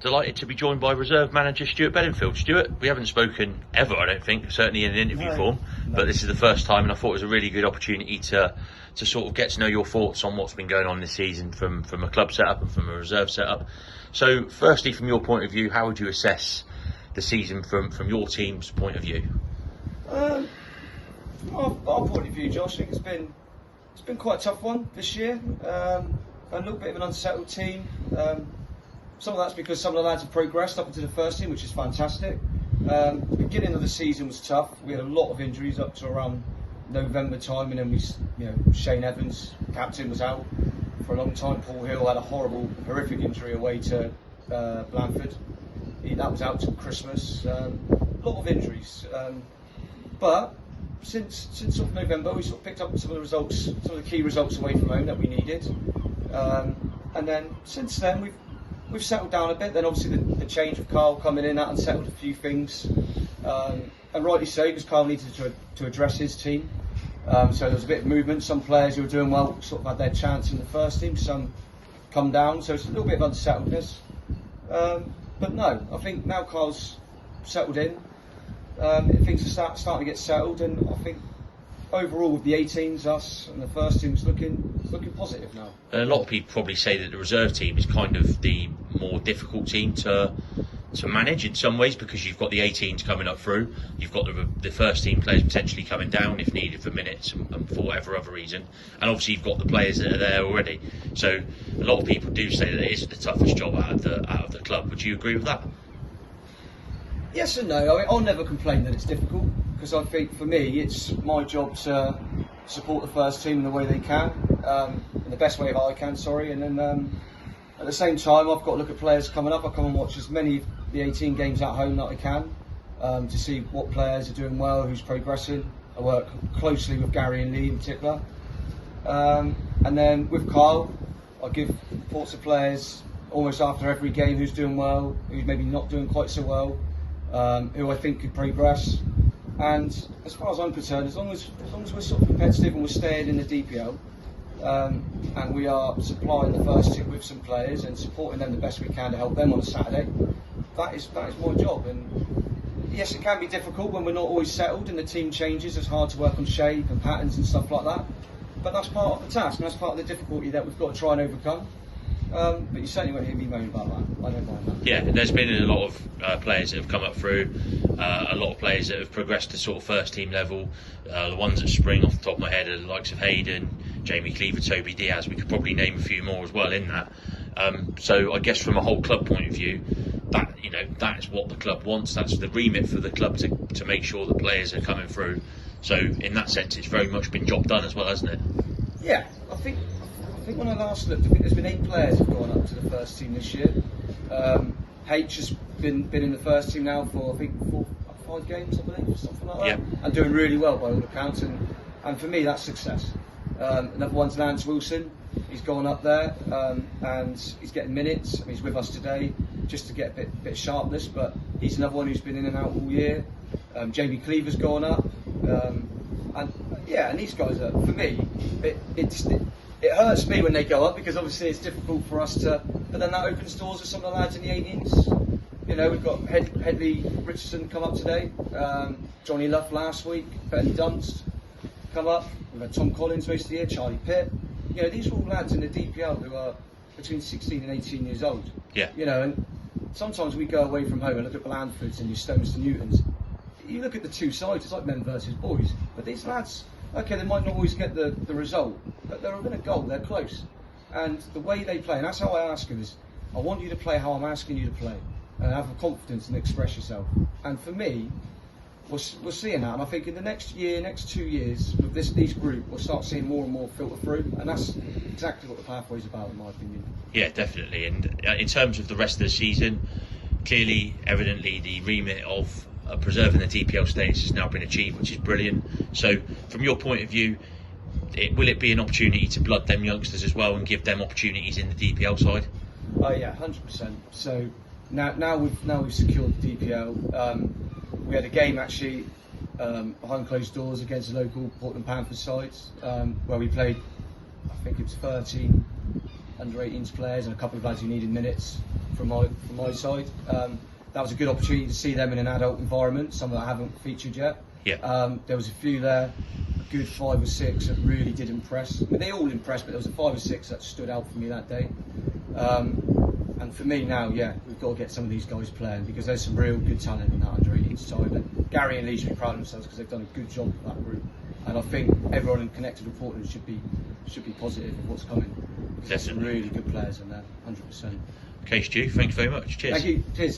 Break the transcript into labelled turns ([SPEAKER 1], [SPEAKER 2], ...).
[SPEAKER 1] Delighted to be joined by reserve manager Stuart Beddingfield. Stuart, we haven't spoken ever, I don't think, certainly in an interview form, but this is the first time, and I thought it was a really good opportunity to sort of get to know your thoughts on what's been going on this season from a club setup and from a reserve setup. So, firstly, from your point of view, how would you assess the season from your team's point of view?
[SPEAKER 2] From our point of view, Josh, I think it's been quite a tough one this year. A little bit of an unsettled team. Some of that's because some of the lads have progressed up into the first team, which is fantastic. The beginning of the season was tough. We had a lot of injuries up to around November time, and then Shane Evans, captain, was out for a long time. Paul Hill had a horrific injury away to Blandford. That was out till Christmas. A lot of injuries, but since sort of November, we sort of picked up some of the results, some of the key results away from home that we needed, and then since then we've settled down a bit. Then obviously the change of Carl coming in, that unsettled a few things, and rightly so, because Carl needed to address his team. So there was a bit of movement. Some players who were doing well sort of had their chance in the first team. Some come down, so it's a little bit of unsettledness. But no, I think now Carl's settled in. Things are starting to get settled, and I think overall with the 18s, us and the first team's looking positive now.
[SPEAKER 1] A lot of people probably say that the reserve team is kind of the more difficult team to manage in some ways, because you've got the 18s coming up through, you've got the first team players potentially coming down if needed for minutes and for whatever other reason, and obviously you've got the players that are there already. So a lot of people do say that it is the toughest job out of the club. Would you agree with that?
[SPEAKER 2] Yes and no. I mean, I'll never complain that it's difficult, because I think for me it's my job to support the first team in the way they can, in the best way that I can. And then at the same time, I've got to look at players coming up. I come and watch as many of the 18 games at home that I can, to see what players are doing well, who's progressing. I work closely with Gary and Lee in particular, and then with Carl, I give reports of players almost after every game who's doing well, who's maybe not doing quite so well, who I think could progress. And as far as I'm concerned, as long as we're sort of competitive and we're staying in the DPL, and we are supplying the first team with some players and supporting them the best we can to help them on a Saturday, that is my job. And yes, it can be difficult when we're not always settled and the team changes. It's hard to work on shape and patterns and stuff like that, but that's part of the task, and that's part of the difficulty that we've got to try and overcome. But you certainly won't hear me moan about that. I don't mind that.
[SPEAKER 1] Yeah, there's been a lot of players that have come up through, a lot of players that have progressed to sort of first team level. The ones that spring off the top of my head are the likes of Hayden, Jamie Cleaver, Toby Diaz. We could probably name a few more as well in that. So I guess from a whole club point of view, that is what the club wants. That's the remit for the club to make sure the players are coming through. So in that sense, it's very much been job done as well, hasn't it?
[SPEAKER 2] Yeah, I think when I last looked, I think there's been 8 players who've gone up to the first team this year. H has been in the first team now for I think 4 or 5 games, I believe, something like that.
[SPEAKER 1] Yeah.
[SPEAKER 2] And doing really well by all accounts, and for me that's success. Another one's Lance Wilson. He's gone up there, and he's getting minutes. I mean, he's with us today just to get a bit of sharpness, but he's another one who's been in and out all year. Jamie Cleaver's gone up, and these guys are, for me, it hurts me when they go up, because obviously it's difficult for us to, but then that opens doors with some of the lads in the 18s. We've got Headley Richardson come up today, Johnny Luff last week, Ben Dunst come up, we've had Tom Collins most of the year, Charlie Pitt. These are all lads in the DPL who are between 16 and 18 years old.
[SPEAKER 1] Yeah.
[SPEAKER 2] And sometimes we go away from home and look at Blandfords and your Stones to Newtons. You look at the two sides, it's like men versus boys. But these lads, okay, they might not always get the result, but they're within a goal, they're close. And the way they play, and that's how I ask them, is I want you to play how I'm asking you to play, and have the confidence and express yourself. And for me, we're seeing that, and I think in the next 2 years, with this group, we'll start seeing more and more filter through, and that's exactly what the pathway's about, in my opinion.
[SPEAKER 1] Yeah, definitely. And in terms of the rest of the season, clearly, evidently, the remit of preserving the DPL status has now been achieved, which is brilliant. So, from your point of view, will it be an opportunity to blood them youngsters as well and give them opportunities in the DPL side?
[SPEAKER 2] Oh yeah, 100%. So now we've secured the DPL. We had a game actually behind closed doors against the local Portland Panthers side, where we played, I think it was 13 under-18s players and a couple of lads who needed minutes from my side. That was a good opportunity to see them in an adult environment, some that haven't featured yet.
[SPEAKER 1] Yeah.
[SPEAKER 2] There was a few there, a good 5 or 6 that really did impress. I mean, they all impressed, but there was a 5 or 6 that stood out for me that day. And for me now, yeah, we've got to get some of these guys playing, because there's some real good talent in that under-18 side. And Gary and Lee should be proud of themselves, because they've done a good job with that group. And I think everyone in Connected with Portland should be positive of what's coming. There's some really good players in there, 100%.
[SPEAKER 1] Okay, Stu, thank you very much. Cheers.
[SPEAKER 2] Thank you. Cheers.